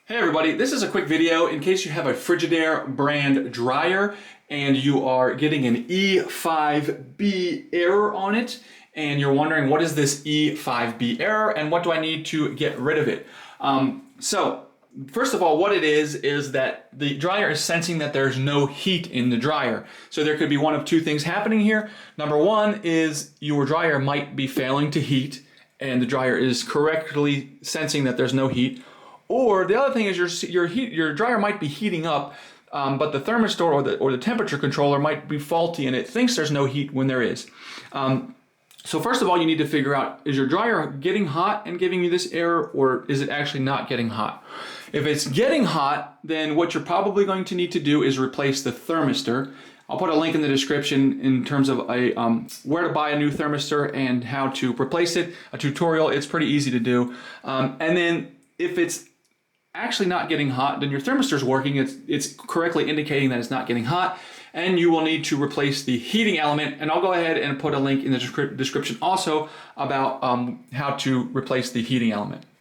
Hey everybody, this is a quick video in case you have a Frigidaire brand dryer and you are getting an E5B error on it and you're wondering what is this E5B error and what do I need to get rid of it. So first of all, what it is that the dryer is sensing that there's no heat in the dryer. So there could be one of two things happening here. Number one is your dryer might be failing to heat and the dryer is correctly sensing that there's no heat. Or the other thing is your dryer might be heating up, but the thermistor or the temperature controller might be faulty and it thinks there's no heat when there is. So first of all, you need to figure out, is your dryer getting hot and giving you this error, or is it actually not getting hot? If it's getting hot, then what you're probably going to need to do is replace the thermistor. I'll put a link in the description in terms of where to buy a new thermistor and how to replace it, a tutorial. It's pretty easy to do. And then if it's actually not getting hot, then your thermistor is working. It's correctly indicating that it's not getting hot, and you will need to replace the heating element. And I'll go ahead and put a link in the description also about how to replace the heating element.